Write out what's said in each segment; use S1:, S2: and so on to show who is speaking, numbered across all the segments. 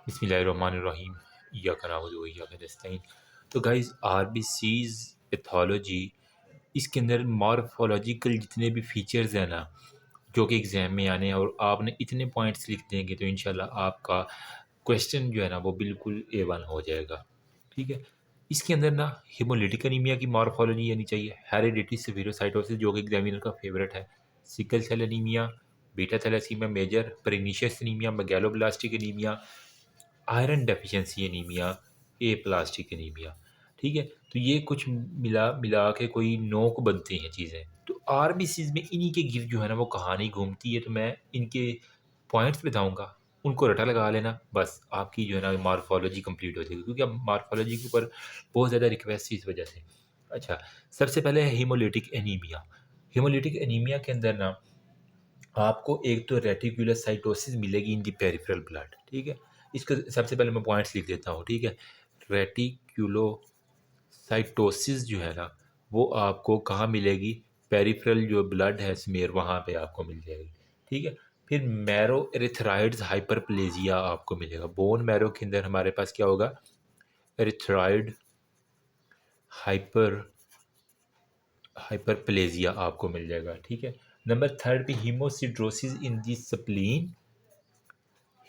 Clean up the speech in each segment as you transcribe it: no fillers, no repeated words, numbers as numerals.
S1: बिस्मिल्लाहिर्रहमानिर्रहीम इय्याका नअबुदु व इय्याका नस्तईन। तो गाइज़ आरबीसीज़ पैथोलॉजी, इसके अंदर मॉर्फोलॉजिकल जितने भी फीचर्स हैं ना, जो कि एग्ज़ाम में आने हैं और आपने इतने पॉइंट्स लिख देंगे तो इंशाल्लाह आपका क्वेश्चन जो है ना वो बिल्कुल A1 हो जाएगा। ठीक है। इसके अंदर ना हीमोलिटिक एनीमिया की मॉर्फोलॉजी आनी चाहिए, हेरिडिटी सेफिरोसाइटोसिस जो कि एग्जामिनर का फेवरेट है, sickle cell anaemia, beta thalassaemia major, pernicious anaemia, megaloblastic anaemia, iron deficiency anaemia, aplastic anaemia. ठीक है। तो ये कुछ मिला मिला के कोई 9 को बनती हैं चीज़ें। तो आरबीसीज़ में इन्हीं के गिर्द जो है ना वो कहानी घूमती है। तो मैं इनके पॉइंट्स बताऊँगा, उनको रटा लगा लेना, बस आपकी जो है ना मॉर्फोलॉजी कंप्लीट हो जाएगी, क्योंकि अब मॉर्फोलॉजी के ऊपर बहुत ज़्यादा रिक्वेस्ट है इस वजह से। अच्छा, सबसे पहले है हीमोलिटिक एनीमिया। हीमोलिटिक एनीमिया के अंदर ना आपको एक तो रेटिकुलोसाइटोसिस मिलेगी इन दी पेरिफेरल ब्लड। ठीक है। इसका सबसे पहले मैं पॉइंट्स लिख देता हूँ। ठीक है। रेटिकुलोसाइटोसिस जो है ना वो आपको कहाँ मिलेगी? पेरिफेरल जो ब्लड है स्मेयर, वहाँ पे आपको मिल जाएगी। ठीक है। फिर मैरो एरिथ्राइड्स हाइपरप्लेजिया आपको मिलेगा। बोन मैरो के अंदर हमारे पास क्या होगा? एरिथ्राइड हाइपर हाइपरप्लेजिया आपको मिल जाएगा। ठीक है। नंबर थर्ड पे हीमोसिड्रोसिस इन दी स्प्लीन।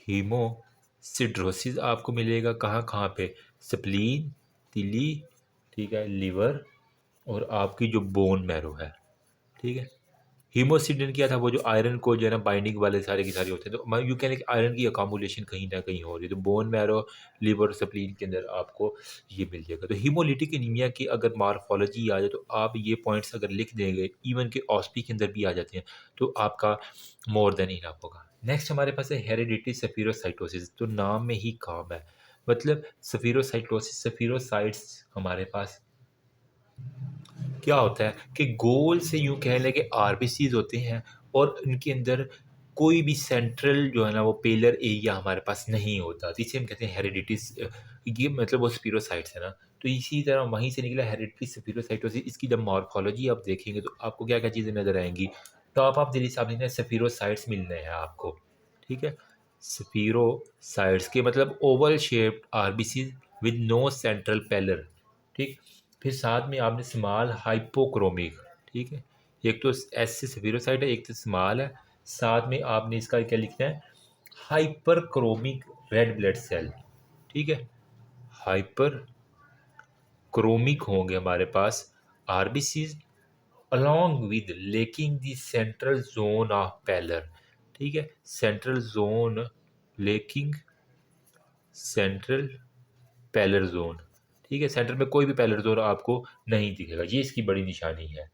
S1: हीमोसिड्रोसिस आपको मिलेगा कहाँ कहाँ पे? स्प्लीन, तिली, ठीक है, लिवर और आपकी जो बोन मैरो है। ठीक है। हीमोसिड किया था वो जो आयरन को जो है ना बाइंडिंग वाले सारे के सारे होते हैं, तो मैं यूँ कह लें कि आयरन की अकामुलेशन कहीं ना कहीं हो रही है, तो बोन मैरो, लिवर, स्प्लीन के अंदर आपको ये मिल जाएगा। तो हीमोलिटिक एनीमिया की अगर मार्फोलॉजी आ जाए तो आप ये पॉइंट्स अगर लिख देंगे, इवन के ऑस्पी के अंदर भी आ जाते हैं, तो आपका मोर देन इनफ होगा। नेक्स्ट हमारे पास है हेरिडिटी सेफिरोसाइटोसिस। तो नाम में ही काम है, मतलब सेफिरोसाइटोसिस, सेफिरोसाइट्स हमारे पास क्या होता है कि गोल से यूँ कह लें कि आरबीसीज होते हैं और इनके अंदर कोई भी सेंट्रल जो है ना वो पेलर एरिया हमारे पास नहीं होता, तो इसे हम कहते हैं हेरिडिटीज। ये मतलब वो स्पीरोसाइट्स है ना, तो इसी तरह वहीं से निकला हेरिडिटी स्पीरोसाइटोसिस। इसकी जब मॉर्फोलॉजी आप देखेंगे तो आपको क्या क्या चीज़ें नजर आएंगी। टॉप ऑफ दिल्ली साहब ने स्पीरोसाइट्स मिलने हैं आपको। ठीक है। स्पीरोसाइट्स के मतलब oval shaped RBC with no central pallor. ठीक। फिर साथ में आपने स्मॉल हाइपोक्रोमिक। ठीक है। एक तो एस से सफीरोसाइट है, एक तो स्मॉल है। साथ में आपने इसका क्या लिखना है? Hyperchromic red blood cell. ठीक है। हाइपर क्रोमिक होंगे हमारे पास RBCs along with lacking the central zone of pallor. ठीक है। Central zone lacking central pallor zone. ठीक है। सेंटर में कोई भी पैलर जोन आपको नहीं दिखेगा, ये इसकी बड़ी निशानी है।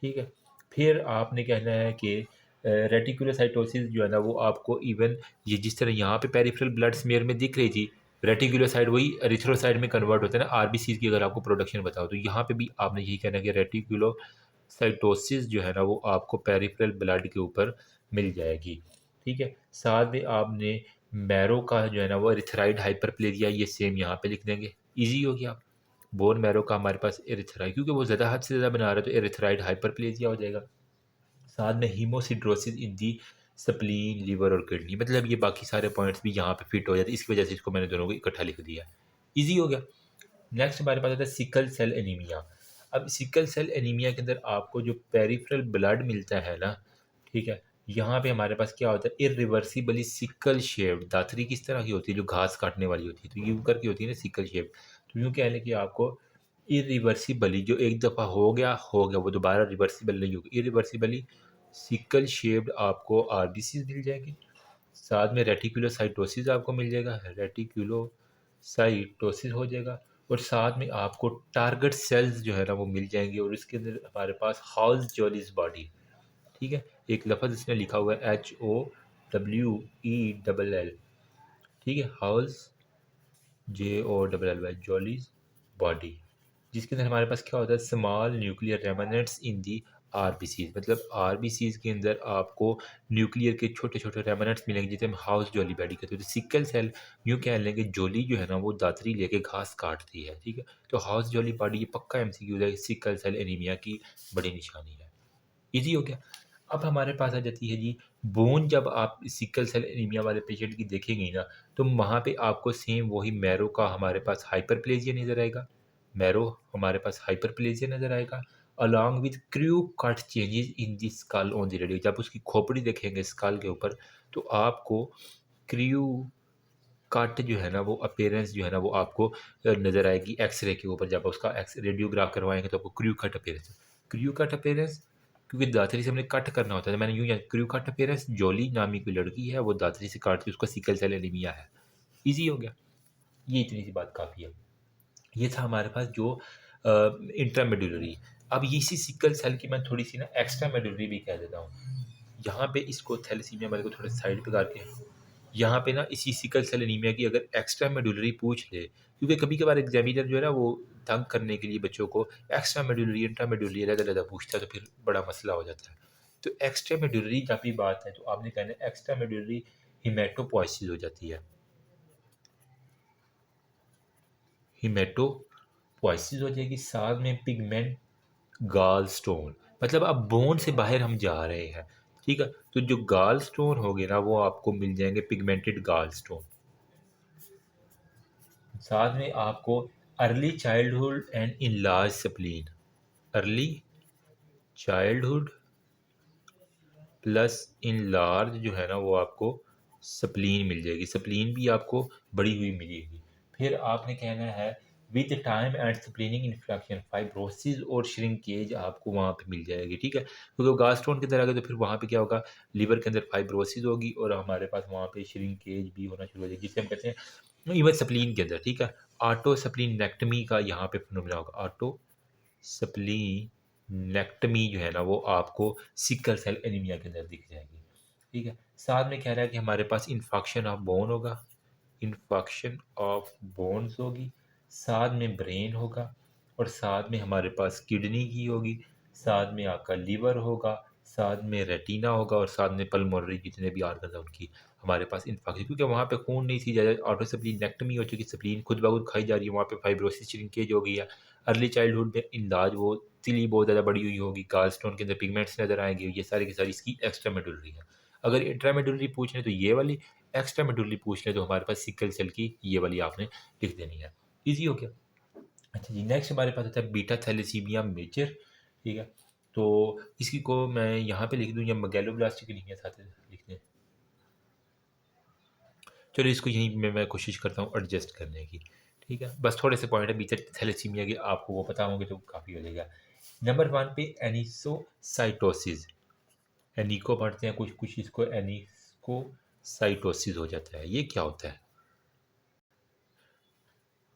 S1: ठीक है। फिर आपने कहना है कि रेटिकुलोसाइटोसिस जो है ना वो आपको इवन ये जिस तरह यहाँ पे पेरिफेरल ब्लड स्मेयर में दिख रही थी, रेटिकुलोसाइट वही एरिथ्रोसाइट में कन्वर्ट होता है ना आरबीसी की। अगर आपको प्रोडक्शन बताओ तो यहाँ पे भी आपने यही कहना है कि रेटिकुलोसाइटोसिस जो है ना वो आपको पेरिफेरल ब्लड के ऊपर मिल जाएगी। ठीक है। साथ में आपने मैरो का जो है ना वो एरिथ्राइड हाइपरप्लेजिया, ये सेम यहाँ पे लिख देंगे, इजी हो गया। बोन मैरो का हमारे पास एरिथ्राइड, क्योंकि वो ज़्यादा हद से ज़्यादा बना रहा है तो एरिथ्राइड हाइपरप्लेजिया हो जाएगा। साथ में हीमोसिड्रोसिस इन दी स्प्लीन, लिवर और किडनी। मतलब ये बाकी सारे पॉइंट्स भी यहाँ पे फिट हो जाते हैं, इसकी वजह से इसको मैंने दोनों को इकट्ठा लिख दिया, इजी हो गया। नेक्स्ट हमारे पास आता है सिकल सेल एनीमिया। अब सिकल सेल एनीमिया के अंदर आपको जो पेरिफेरल ब्लड मिलता है ना, ठीक है, यहाँ पे हमारे पास क्या होता है? Irreversibly sickle shaped. दातरी किस तरह की होती है? जो घास काटने वाली होती है, तो यूं करके होती है ना सिकल शेप। तो यूँ कह लें कि आपको इरिवर्सिबली, जो एक दफ़ा हो गया वो दोबारा रिवर्सिबल नहीं होगी, इरिवर्सिबली सिकल शेप्ड आपको आरबीसी मिल जाएगी। साथ में रेटिकुलोसाइटोसिस आपको मिल जाएगा, रेटिकुलोसाइटोसिस हो जाएगा। और साथ में आपको टारगेट सेल्स जो है ना वो मिल जाएंगे। और इसके अंदर हमारे पास हाउस जॉलीज बॉडी। ठीक है। एक लफ्ज़ इसमें लिखा हुआ है HOWELL। ठीक है। हाउस JOLLY जॉलीज बॉडी, जिसके अंदर हमारे पास क्या होता है? स्मॉल न्यूक्लियर रेमनेंट्स इन दी आरबीसीज। मतलब आरबीसीज के अंदर आपको न्यूक्लियर के छोटे छोटे रेमनेंट्स मिलेंगे, जिसे हम हाउस जॉली बॉडी कहते हैं। तो सिकल सेल यूँ कह लेंगे, जोली जो है ना वो दातरी लेके घास काटती है। ठीक है। तो हाउस जॉली बॉडी ये पक्का MCQ है, सिकल सेल एनीमिया की बड़ी निशानी है, इजी हो गया। अब हमारे पास आ जाती है जी बोन। जब आप सिकल सेल एनीमिया वाले पेशेंट की देखेंगे ना, तो वहाँ पे आपको सेम वही मैरो का हमारे पास हाइपरप्लेजिया नज़र आएगा। मैरो हमारे पास हाइपरप्लेजिया नज़र आएगा, along with crew cut changes in the skull on the radio. जब उसकी खोपड़ी देखेंगे स्कल के ऊपर, तो आपको क्रू कट जो है ना, वो अपीयरेंस जो है ना, वो आपको नज़र आएगी एक्सरे के ऊपर। जब उसका एक्स रेडियोग्राफ करवाएंगे तो आपको crew cut appearance, crew cut appearance, क्योंकि दातरी से हमने कट करना होता है। मैंने यूँ याद, क्रू कट अपीयरेंस, जोली नामी कोई लड़की है, वो दातरी से काटती है, उसका सिकल सेल एनीमिया है। ईजी हो गया, ये इतनी सी बात काफ़ी है। ये था हमारे पास जो इंट्रामेडुलरी। अब इसी सिकल सेल की मैं थोड़ी सी ना एक्स्ट्रा मेडुलरी भी कह देता हूँ। यहाँ पे इसको थैलेसीमिया वाले को थोड़ा साइड पे करके, यहाँ पे ना इसी सिकल सेल एनीमिया की अगर एक्स्ट्रा मेडुलरी पूछ ले, क्योंकि कभी कभार एग्जामिनर जो है ना वो तंग करने के लिए बच्चों को एक्स्ट्रा मेडुलरी इंट्रा मेडुलरी अलग अलग पूछता है, तो फिर बड़ा मसला हो जाता है। तो एक्स्ट्रा मेडुलरी जब भी बात है, तो आपने कहना है एक्स्ट्रा मेडुलरी हिमेटोपोइसिस हो जाती है। हिमेटोपोइसिस हो जाएगी, साथ में पिगमेंट गाल स्टोन। मतलब अब बोन से बाहर हम जा रहे हैं, ठीक है, तो जो गाल स्टोन हो गए ना, वो आपको मिल जाएंगे पिगमेंटेड गाल स्टोन। साथ में आपको early childhood and in large spleen, early childhood plus in large जो है ना, वो आपको स्प्लीन मिल जाएगी। स्प्लीन भी आपको बड़ी हुई मिलेगी। फिर आपने कहना है with time and splenic infection fibrosis और श्रिंकेज आपको वहाँ पे मिल जाएगी, ठीक है। क्योंकि गास्ट्रोन के अंदर आ गए तो फिर वहाँ पे क्या होगा, लिवर के अंदर फाइब्रोसिस होगी और हमारे पास वहाँ पे श्रिंकेज भी होना शुरू हो जाएगी, जिसे हम कहते हैं इवन स्प्लीन के अंदर, ठीक है। ऑटो स्प्लीनेक्टमी का यहाँ पे फिनोमेना होगा। ऑटो स्प्लीनेक्टमी जो है ना, वो आपको सिकल सेल एनीमिया के अंदर दिख जाएगी, ठीक है। साथ में कह रहा है कि हमारे पास इन्फेक्शन ऑफ बोन होगा, इन्फेक्शन ऑफ बोन्स होगी, साथ में ब्रेन होगा, और साथ में हमारे पास किडनी की होगी, साथ में आपका लीवर होगा, साथ में रेटिना होगा, और साथ में पल्मोनरी जितने भी आर्गन है उनकी हमारे पास इन्फेक्शन, क्योंकि वहाँ पे खून नहीं सी जा रहा, ऑटो स्प्लीनेक्टमी हो चुकी, स्प्लीन खुद ब खुद खाई जा रही है, वहाँ पे फाइब्रोसिस श्रिंकेज हो गई है। अर्ली चाइल्डहुड में इलाज, वो तिली बहुत ज़्यादा बड़ी हुई होगी, गालस्टोन के अंदर पिगमेंट्स नज़र आएंगे, ये सारी की सारी इसकी एक्स्ट्रा मेडुलरी है। अगर इंट्रामेडुलरी पूछ लें तो ये वाली, एक्स्ट्रा मेडुलरी पूछ लें तो हमारे पास सिकल सेल की ये वाली आपने लिख देनी है। ईजी हो गया। अच्छा जी, नेक्स्ट हमारे पास आता है बीटा थैलेसीमिया मेजर, ठीक है। तो इसकी को मैं यहाँ पे लिख दूँ या मैगेलोब्लास्टिक लिखने है साथ लिखने, चलो इसको यहीं मैं कोशिश करता हूँ एडजस्ट करने की, ठीक है। बस थोड़े से पॉइंट है बीटा थैलेसीमिया के, आपको वो पता होंगे तो काफ़ी हो जाएगा। नंबर 1 पे एनिसोसाइटोसिस, एनिको पढ़ते हैं कुछ कुछ, इसको एनिकोसाइटोसिस हो जाता है। ये क्या होता है?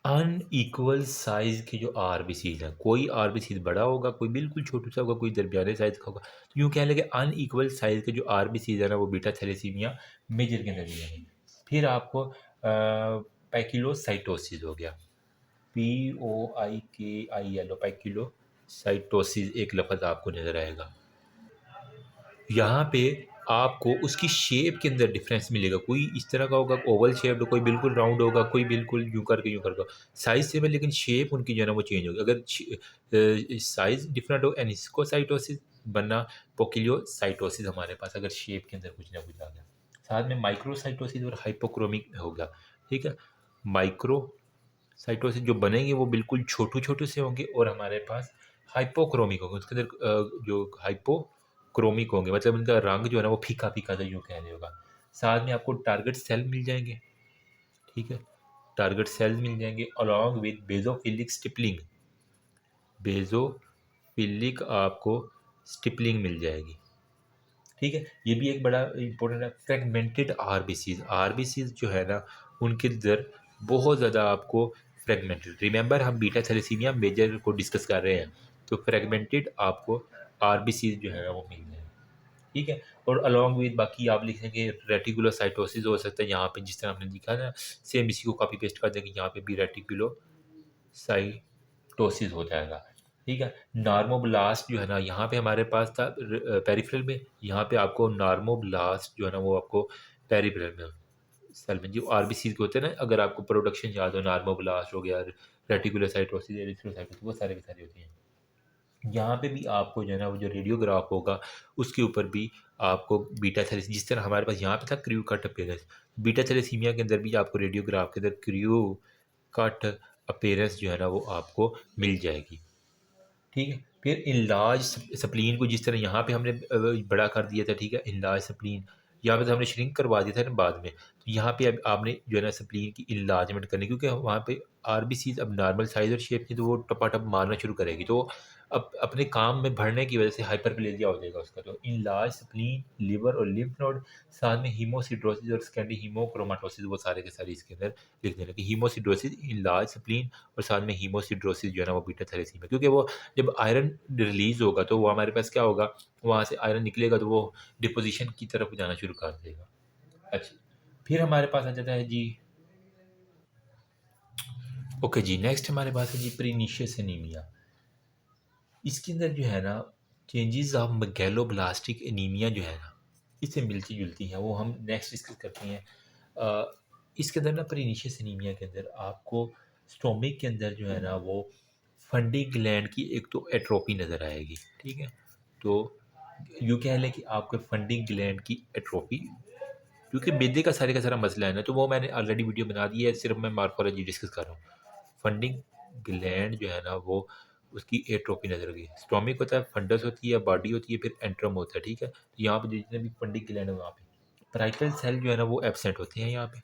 S1: अनइक्वल साइज के जो आरबीसीज हैं, कोई आरबीसी बड़ा होगा, कोई बिल्कुल छोटू सा होगा, कोई दरमियाने साइज का होगा। तो यूँ कह लेंगे अनइक्वल साइज के जो आरबीसीज है ना, वो बीटा थैलेसीमिया मेजर के अंदर मिलेंगे। फिर आपको पैकिलोसाइटोसिस हो गया, POIKIL, पैकिलोसाइटोसिस एक लफ्ज़ आपको नज़र आएगा। यहाँ पे आपको उसकी शेप के अंदर डिफरेंस मिलेगा, कोई इस तरह का होगा ओवल शेप्ड, कोई बिल्कुल राउंड होगा, कोई बिल्कुल यूँ करके साइज सेम है, लेकिन शेप उनकी जो है ना वो चेंज होगी। अगर साइज डिफरेंट हो, एनिस्कोसाइटोसिस बनना, पोकिलियोसाइटोसिस हमारे पास अगर शेप के अंदर कुछ ना कुछ आ गया। साथ में माइक्रोसाइटोसिस और हाइपोक्रोमिक होगा, ठीक है। माइक्रो साइटोसिस जो बनेंगे वो बिल्कुल छोटू छोटू से होंगे, और हमारे पास हाइपोक्रोमिक होंगे, उसके अंदर जो हाइपोक्रोमिक होंगे मतलब उनका रंग जो है ना वो फीका फीका सा यूँ कहने होगा। साथ में आपको टारगेट सेल मिल जाएंगे, ठीक है, टारगेट सेल मिल जाएंगे अलॉन्ग विद बेजोफिलिक स्टिपलिंग, बेजोफिलिक आपको स्टिपलिंग मिल जाएगी, ठीक है। ये भी एक बड़ा इंपॉर्टेंट है। फ्रेगमेंटेड आरबीसीज, आरबीसीज जो है ना उनके अंदर बहुत ज़्यादा आपको फ्रेगमेंटेड, रिमेंबर हम बीटा थैलेसीमिया मेजर को डिस्कस कर रहे हैं, तो फ्रेगमेंटेड आपको आरबीसीज जो है ना वो मिल जाए, ठीक है। और अलॉन्ग विद बाकी आप लिखेंगे रेटिकुलोसाइटोसिस हो सकता है, यहाँ पे जिस तरह आपने लिखा ना, सेम इसी को कॉपी पेस्ट कर देंगे, यहाँ पे भी रेटिकुलोसाइटोसिस हो जाएगा, ठीक है। नार्मोब्लास्ट जो है ना, यहाँ पे हमारे पास था पेरिफेरल में, यहाँ पे आपको नार्मोब्लास्ट जो है ना वो आपको पेरिफेरल में सेल में जो आरबीसी के होते हैं ना, अगर आपको प्रोडक्शन याद हो, नार्मोब्लास्ट हो गया, रेटिकुलोसाइटोसिस, एरिथ्रोसाइटोसिस, वो सारे के सारे होते हैं। यहाँ पे भी आपको जो है ना वो जो रेडियोग्राफ होगा उसके ऊपर भी आपको बीटा थैलेसीमिया, जिस तरह हमारे पास यहाँ पे था crew cut appearance, beta thalassemia के अंदर भी आपको रेडियोग्राफ के अंदर क्रू कट अपीयरेंस जो है ना वो आपको मिल जाएगी। ठीक है, फिर इनलार्ज स्प्लीन को जिस तरह यहाँ पे हमने बड़ा कर दिया था, ठीक है, इनलार्ज स्प्लीन यहाँ पे तो हमने श्रिंक करवा दिया था ना बाद में, तो यहाँ पे अब आपने जो है ना स्प्लीन की इनलार्जमेंट करनी, क्योंकि वहाँ पे आरबीसी अब नॉर्मल साइज और शेप थी तो वो टपाटप मारना शुरू करेगी, तो अब अपने काम में बढ़ने की वजह से हाइपरप्लेजिया हो जाएगा उसका। तो इनलार्ज स्प्लीन, लिवर और लिम्फ नोड, साथ में हीमोसिड्रोसिस और स्कैंडी हीमोक्रोमाटोसिस, वो सारे के सारे इसके अंदर लिख देना कि हीमोसिड्रोसिस, इनलार्ज स्प्लीन और साथ में हीमोसिड्रोसिस जो है ना वो बीटा थैलेसीमिया, क्योंकि वो जब आयरन रिलीज़ होगा तो वो हमारे पास क्या होगा, वहाँ से आयरन निकलेगा तो वो डिपोजिशन की तरफ जाना शुरू कर देगा। अच्छा, फिर हमारे पास आ जाता है जी, ओके जी, नेक्स्ट हमारे पास है जी प्रीनिशियस एनीमिया। इसके अंदर जो है ना चेंजेस ऑफ मैगेलोब्लास्टिक एनीमिया जो है ना इससे मिलती जुलती हैं, वो हम नेक्स्ट डिस्कस करते हैं। इसके अंदर ना प्रीनिशियस एनीमिया के अंदर आपको स्टोमिक के अंदर जो है ना वो फंडिंग ग्लैंड की एक तो एट्रोफी नज़र आएगी। ठीक है, तो यूँ कह लें कि आपको फंडिंग ग्लैंड की एट्रोफी, क्योंकि मैदे का सारा मसला है ना, तो वो मैंने ऑलरेडी वीडियो बना दी है, सिर्फ मैं मार्फोलॉजी डिस्कस कर रहा हूँ। फंडिंग ग्लैंड जो है ना वो उसकी एट्रोफी नज़र गई। स्टोमिक होता है, फंडस होती है, बॉडी होती है, फिर एंट्रम होता है। ठीक है, तो यहाँ पे जितने भी फंडिंग ग्लैंड है वहाँ पे पैराइटल सेल जो है ना वो एब्सेंट होते हैं यहाँ पे।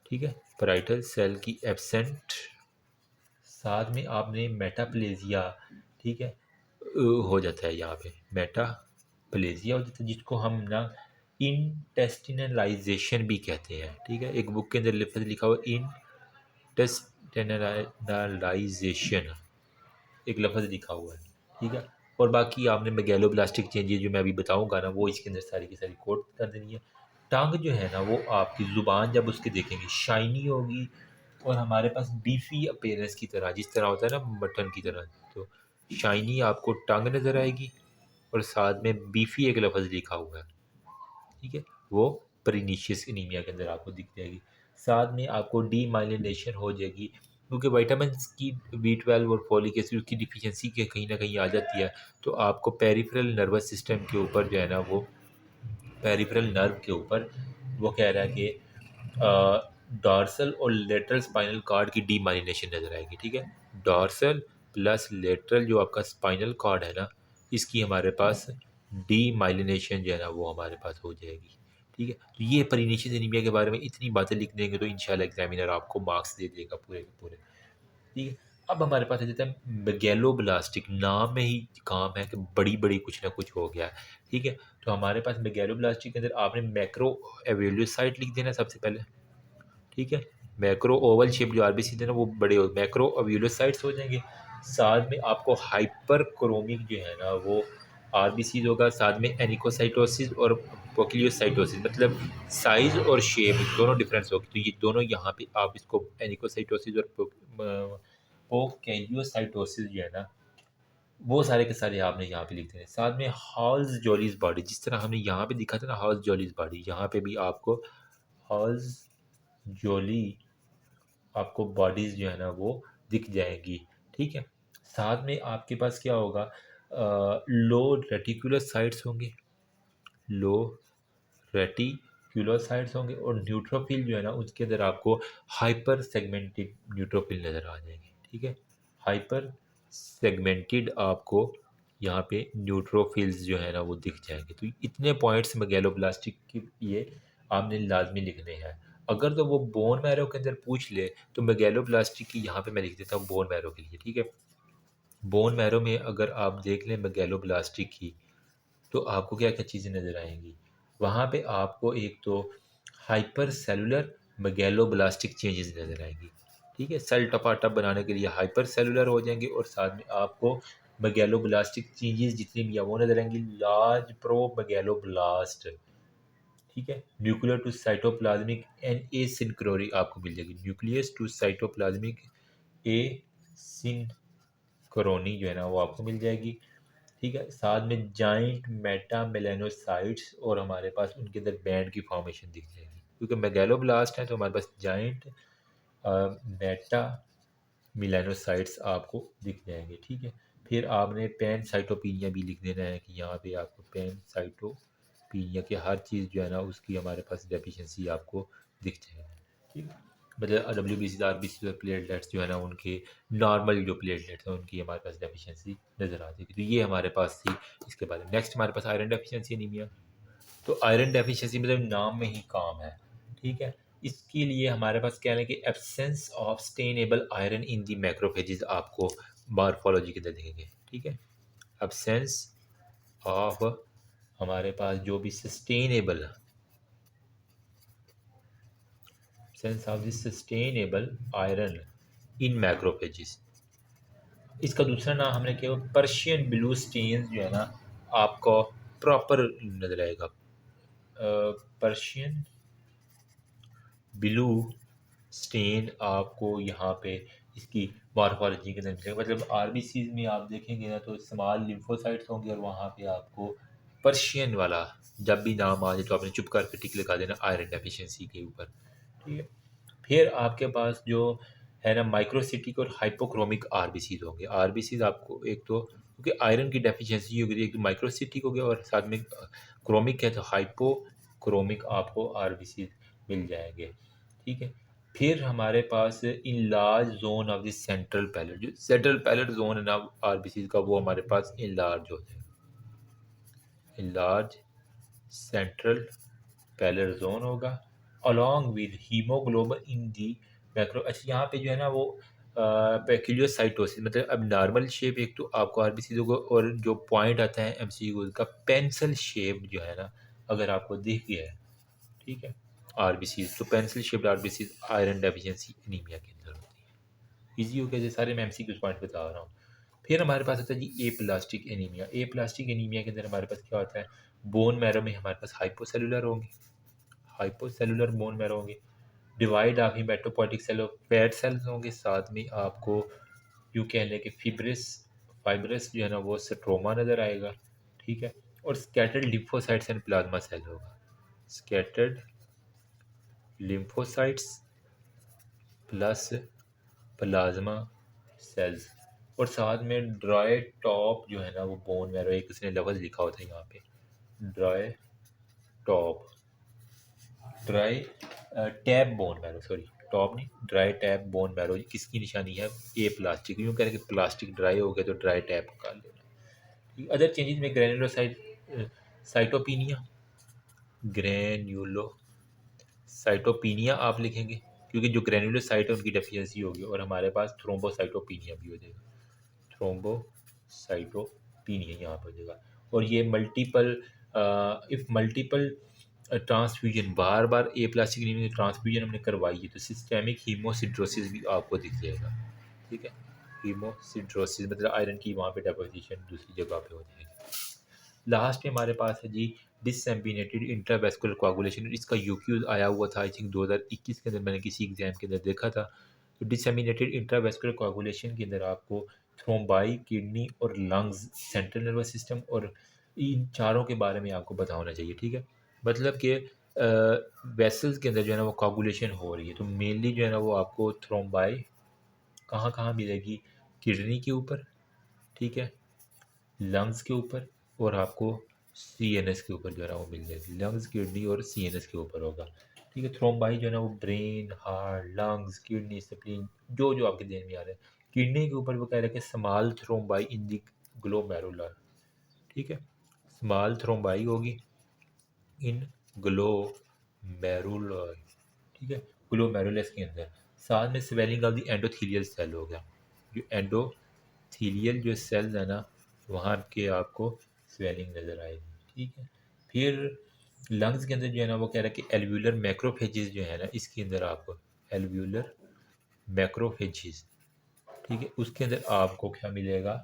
S1: ठीक है, पैराइटल सेल की एब्सेंट, साथ में आपने मेटाप्लेजिया, ठीक है, हो जाता है यहाँ पे मेटाप्लेजिया हो जाता है, जिसको हम ना इंटेस्टिनलाइजेशन भी कहते हैं। ठीक है, एक बुक के अंदर लफ्ज़ लिखा हुआ इंटेस्टिनलाइजेशन, एक लफ्ज़ लिखा हुआ है। ठीक है, और बाकी आपने मेगैलोब्लास्टिक चेंजेस जो मैं अभी बताऊंगा ना वो इसके अंदर सारी की सारी कोट कर देनी है। टंग जो है ना वो आपकी ज़ुबान जब उसके देखेंगे शाइनी होगी और हमारे पास बीफी अपीयरेंस की तरह, जिस तरह होता है ना मटन की तरह, तो शाइनी आपको टंग नज़र आएगी और साथ में बीफी एक लफ्ज़ लिखा हुआ है। ठीक है, वो परनीशियस एनीमिया के अंदर आपको दिख जाएगी। साथ में आपको डीमाइलिनेशन हो जाएगी, क्योंकि विटामिन्स की B12 और फॉलिक एसिड की डिफिशियंसी के कहीं ना कहीं आ जाती है, तो आपको पेरिफेरल नर्वस सिस्टम के ऊपर जो है ना वो पेरिफेरल नर्व के ऊपर वो कह रहा है कि डॉर्सल और लेटरल स्पाइनल कॉर्ड की डीमाइलिनेशन नज़र आएगी। ठीक है, डॉर्सल प्लस लेटरल जो आपका स्पाइनल कॉर्ड है ना इसकी हमारे पास डीमाइलिनेशन जो है ना वो हमारे पास हो जाएगी। ठीक है, तो ये परिनीशियस एनीमिया के बारे में इतनी बातें लिख देंगे तो इंशाल्लाह एग्जामिनर आपको मार्क्स दे देगा पूरे के पूरे। ठीक है, अब हमारे पास आ जाता है मेगैलोब्लास्टिक, नाम में ही काम है कि बड़ी बड़ी कुछ ना कुछ हो गया है। ठीक है, तो हमारे पास मेगैलोब्लास्टिक के अंदर आपने मैक्रो एवेल्यूसाइट लिख देना सबसे पहले। ठीक है, मैक्रो ओवल शेप जो आरबीसी थे ना वो बड़े हो मैक्रो एवेल्यूसाइट्स हो जाएंगे। साथ में आपको हाइपर क्रोमिक जो है ना वो आरबीसी होगा, साथ में एनिकोसाइटोसिस और पोक्लियोसाइटोसिस, मतलब साइज और शेप दोनों डिफरेंस होगी, तो ये दोनों यहाँ पे आप इसको एनिकोसाइटोसिस और पोक्लियोसाइटोसिस जो है ना वो सारे के सारे आपने यहाँ पे लिख देने। साथ में हॉल्स जॉलीज बॉडी, जिस तरह हमने यहाँ पे दिखा था ना हॉल्स जॉलीज बॉडी, यहाँ पे भी आपको हॉल्स जॉली आपको बॉडीज जो है ना वो दिख जाएंगी। ठीक है, साथ में आपके पास क्या होगा, लो रेटिकुलर साइट्स होंगे, लो रेटिकुलोसाइट्स होंगे, और न्यूट्रोफिल जो है ना उसके अंदर आपको हाइपर सेगमेंटेड न्यूट्रोफिल नज़र आ जाएंगे। ठीक है, हाइपर सेगमेंटेड आपको यहाँ पे न्यूट्रोफिल्स जो है ना वो दिख जाएंगे। तो इतने पॉइंट्स मेगैलोब्लास्टिक के ये आपने लाजमी लिखने हैं। अगर तो वो बोन मैरो के अंदर पूछ ले तो मेगैलोब्लास्टिक की यहाँ पे मैं लिख देता हूँ बोन मैरो के लिए। ठीक है, बोन मैरो में अगर आप देख लें मेगैलोब्लास्टिक की तो आपको क्या क्या चीज़ें नज़र आएंगी, वहाँ पे आपको एक तो हाइपर सेलुलर मेगैलोब्लास्टिक चेंजेस नज़र आएंगी। ठीक है, सेल टपाटप बनाने के लिए हाइपर सेलुलर हो जाएंगे, और साथ में आपको मेगैलोब्लास्टिक चेंजेस जितनी भी है वो नज़र आएंगी, लार्ज प्रो मेगैलोब्लास्ट। ठीक है, nuclear to cytoplasmic an asynchrony आपको मिल जाएगी, nucleus to cytoplasmic asynchrony जो है ना वो आपको मिल जाएगी। ठीक है, साथ में जाइंट मेटा मेलानोसाइट्स और हमारे पास उनके अंदर बैंड की फॉर्मेशन दिख जाएगी, क्योंकि मेगैलोब्लास्ट है तो हमारे पास जाइंट मेटा मिलानोसाइट्स आपको दिख जाएंगे। ठीक है, फिर आपने पैनसाइटोपिनिया भी लिख देना है कि यहाँ पे आपको पैनसाइटोपिनिया की हर चीज़ जो है ना उसकी हमारे पास डेफिशिएंसी आपको दिख जाएगी। ठीक है, मतलब W B C R B C platelets जो है ना उनके नॉर्मल जो प्लेटलेट्स हैं उनकी हमारे पास डेफिशिएंसी नज़र आती है। तो ये हमारे पास थी इसके बारे में। नेक्स्ट हमारे पास आयरन डेफिशिएंसी एनीमिया। तो आयरन डेफिशिएंसी मतलब नाम में ही काम है। ठीक है, इसके लिए हमारे पास क्या है कि absence of sustainable iron in the macrophages आपको मॉर्फोलॉजी के अंदर देखेंगे। ठीक है, एब्सेंस ऑफ हमारे पास जो भी sustainable absence of this sustainable iron in macrophages. इसका दूसरा नाम हमने किया पर्शियन ब्लू स्टेन्स जो है ना आपको प्रॉपर नजर आएगा। पर्शियन ब्लू स्टेन आपको यहाँ पे इसकी मॉर्फोलॉजी के अंदर मिलेगा। मतलब आरबीसीज में आप देखेंगे ना तो स्मॉल लिम्फोसाइट्स होंगे और वहाँ पे आपको पर्शियन वाला जब भी नाम आ जाए तो आपने चुप करके टिक लगा देना आयरन डेफिशिएंसी के ऊपर। ठीक है, फिर आपके पास जो है ना माइक्रोसिटिक और हाइपोक्रोमिक आरबीसीज होंगे। आरबीसीज आपको एक तो क्योंकि आयरन की डेफिशिएंसी होगी, एक तो माइक्रोसिटिक हो गया और साथ में क्रोमिक है तो हाइपोक्रोमिक आपको आरबीसीज मिल जाएंगे। ठीक है, फिर हमारे पास enlarge zone of the central pallor, जो सेंट्रल पैलेट जोन है ना आरबीसी का वो हमारे पास इन लार्ज हो जाएगा। Enlarge central pallor zone होगा along with haemoglobin in the macro. अच्छा, यहाँ पे जो है ना वो पेक्यूलियोसाइटोसिस मतलब अब नॉर्मल शेप एक तो आपको आरबीसी होगा और जो पॉइंट आता है एमसीक्यू का पेंसिल शेप जो है ना अगर आपको दिख गया है। ठीक है, आरबीसी तो pencil shaped RBC iron deficiency anaemia के अंदर होती है। इजी हो गया, जैसे सारे मैं एमसीक्यू पॉइंट बता रहा हूँ। फिर हमारे पास आता है जी ए plastic anaemia. Aplastic anaemia के अंदर हमारे पास क्या होता है, बोन मैरो में हमारे पास हाइपोसेलुलर होंगे, हाइपोसेलुलर बोन मैरो होंगे, divide of haematopoietic cell of fat cells होंगे, साथ में आपको यूँ कह लें कि फाइब्रस जो है ना वो स्ट्रोमा नज़र आएगा। ठीक है, और scattered lymphocytes and plasma cell होगा। Scattered lymphocytes plus plasma cells और साथ में ड्राई टॉप जो है ना वो बोन मैरो, एक इसने लफ्ज़ लिखा होता है यहाँ पे dry top, dry tap bone marrow, sorry top नहीं ड्राई टैप बोन मैरो किसकी निशानी है, ए प्लास्टिक। यूँ कह रहे कि प्लास्टिक ड्राई हो गया तो ड्राई टैप कर लेना। अदर चेंजेस में ग्रेनुलोसाइट साइटोपिनिया, ग्रेन्यूलो साइटोपिनिया आप लिखेंगे क्योंकि जो ग्रेनुलोसाइट है उनकी डेफिशिएंसी होगी और हमारे पास थ्रोम्बोसाइटोपिनिया भी हो जाएगा। थ्रोम्बोसाइटोपिनिया यहाँ पर हो जाएगा। और ये multiple if multiple transfusion, bar bar A plastic anaemia की ट्रांसफ्यूजन हमने करवाई है तो सिस्टेमिक हीमोसिड्रोसिस भी आपको दिख जाएगा। ठीक है, हीमोसिड्रोसिस मतलब आयरन की वहाँ पे डेपोजिशन दूसरी जगह पे हो जाएगी। लास्ट में हमारे पास है जी डिसएम्बिनेटेड इंट्रावेस्कुलर कोआगुलेशन। इसका यूक्यूज आया हुआ था आई थिंक 2021 के अंदर, मैंने किसी एग्जाम के अंदर देखा था। तो डिसएम्बिनेटेड इंट्रावेस्कुलर कोआगुलेशन के अंदर आपको थ्रोम्बाई, किडनी और लंग्स, सेंट्रल नर्वस सिस्टम और इन चारों के बारे में आपको पता होना चाहिए। ठीक है, मतलब कि वेसल्स के अंदर जो है ना वो कोआगुलेशन हो रही है तो मेनली जो है ना वो आपको थ्रोम्बाई कहाँ कहाँ मिलेगी, किडनी के ऊपर, ठीक है, लंग्स के ऊपर और आपको सीएनएस के ऊपर जो है ना वो मिल जाएगी। लंग्स, किडनी और सीएनएस के ऊपर होगा। ठीक है, थ्रोम्बाई जो है ना वो brain, heart, lungs, kidney, spleen जो जो आपके देह में आ रहे हैं। किडनी के ऊपर वो कह रहे हैं कि स्मॉल थ्रोम्बाई इन दी ग्लोमेरुलर। ठीक है, स्मॉल थ्रोम्बाई होगी इन ग्लोमेरुलर। ठीक है, ग्लोमेरुलस के अंदर। साथ में swelling of the endothelial cell हो गया, जो एंडोथीलियल जो सेल्स है ना वहाँ के आपको स्वेलिंग नज़र आएगी। ठीक है, फिर लंग्स के अंदर जो है ना वो कह रहा है कि एल्व्यूलर मैक्रोफेजेस जो है ना इसके अंदर आपको एल्व्यूलर मैक्रोफेजेस, ठीक है, उसके अंदर आपको क्या मिलेगा,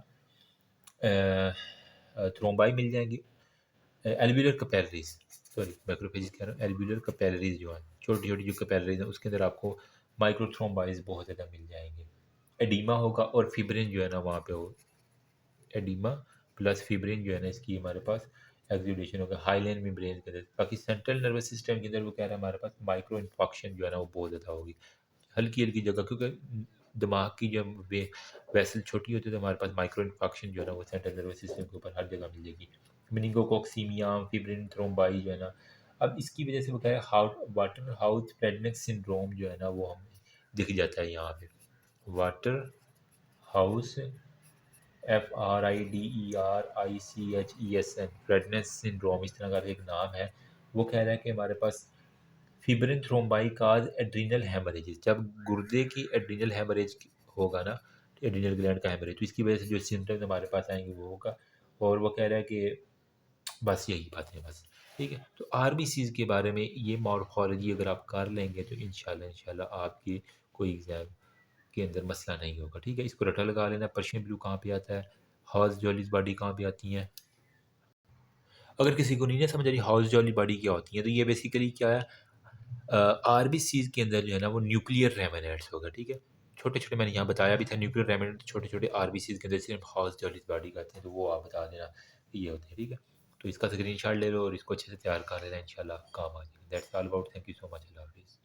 S1: थ्रोम्बाई मिल जाएंगी। एल्व्यूलर कैपिलरीज, सॉरी मैक्रोफेजेस कह रहा हूँ, एल्व्यूलर कैपिलरीज जो है छोटी छोटी जो कैपिलरीज हैं उसके अंदर आपको माइक्रोथ्रोम्बाइज बहुत ज़्यादा मिल जाएंगे। एडीमा होगा और फिब्रिन जो है ना वहाँ पे हो, एडिमा प्लस फिब्रिन जो है ना इसकी हमारे पास एक्सुडेशन होगा हाईलाइन मेम्ब्रेन के अंदर। बाकी सेंट्रल नर्वस सिस्टम के अंदर वो कह रहा है हमारे पास माइक्रो इन्फॉक्शन जो है ना वो बहुत ज़्यादा होगी, हल्की हल्की जगह, क्योंकि दिमाग की जब वेसल छोटी होती है तो हमारे पास माइक्रो इन्फेक्शन जो है ना वो सेंट्रल नर्वस सिस्टम के ऊपर हर जगह मिलेगी। मेनिंगोकोक्सीमिया, फिब्रिन थ्रोम्बाई जो है ना, अब इसकी वजह से वो क्या है, वाटर हाउस प्रेगनेंट सिंड्रोम जो है ना वो हमें दिख जाता है यहाँ पे। Water house FRIDERICHESN pregnance syndrome इस तरह का एक नाम है। वो कह रहा है कि हमारे पास फिब्रिन थ्रोम्बाई काज एड्रीनल हेमरेज, जब गुर्दे की एड्रीनल हेमरेज होगा ना, एड्रीनल ग्लैंड का हेमरेज, तो इसकी वजह से जो सिम्टम्स हमारे पास आएंगे वो होगा। और वो कह रहा है कि बस यही बात है बस। ठीक है, तो आरबीसीज के बारे में ये मॉर्फोलॉजी अगर आप कर लेंगे तो इंशाल्लाह आपकी कोई एग्ज़ाम के अंदर मसला नहीं होगा। ठीक है, इसको रटा लगा लेना। पर्शियन ब्लू कहाँ पे आता है, हाउस जॉलीज बॉडी कहाँ पे आती हैं। अगर किसी को नहीं ना समझ आ रही हाउस जॉली बॉडी क्या होती है, तो ये बेसिकली क्या है, आरबीसीज के अंदर जो है ना वो न्यूक्लियर रेमिनेट्स होगा। ठीक है, छोटे छोटे मैंने यहाँ बताया भी था न्यूक्लियर रेमिनेट छोटे छोटे आरबीसीज के अंदर सिर्फ हाउस जॉलीज बॉडी का आते हैं, तो वो आप बता देना कि ये होते हैं। ठीक है, तो इसका स्क्रीन शॉट ले लो और इसको अच्छे से तैयार कर लेना, इंशाल्लाह काम आ जाएगा। That's all about, thank you so much, अल्लाह हाफिज़।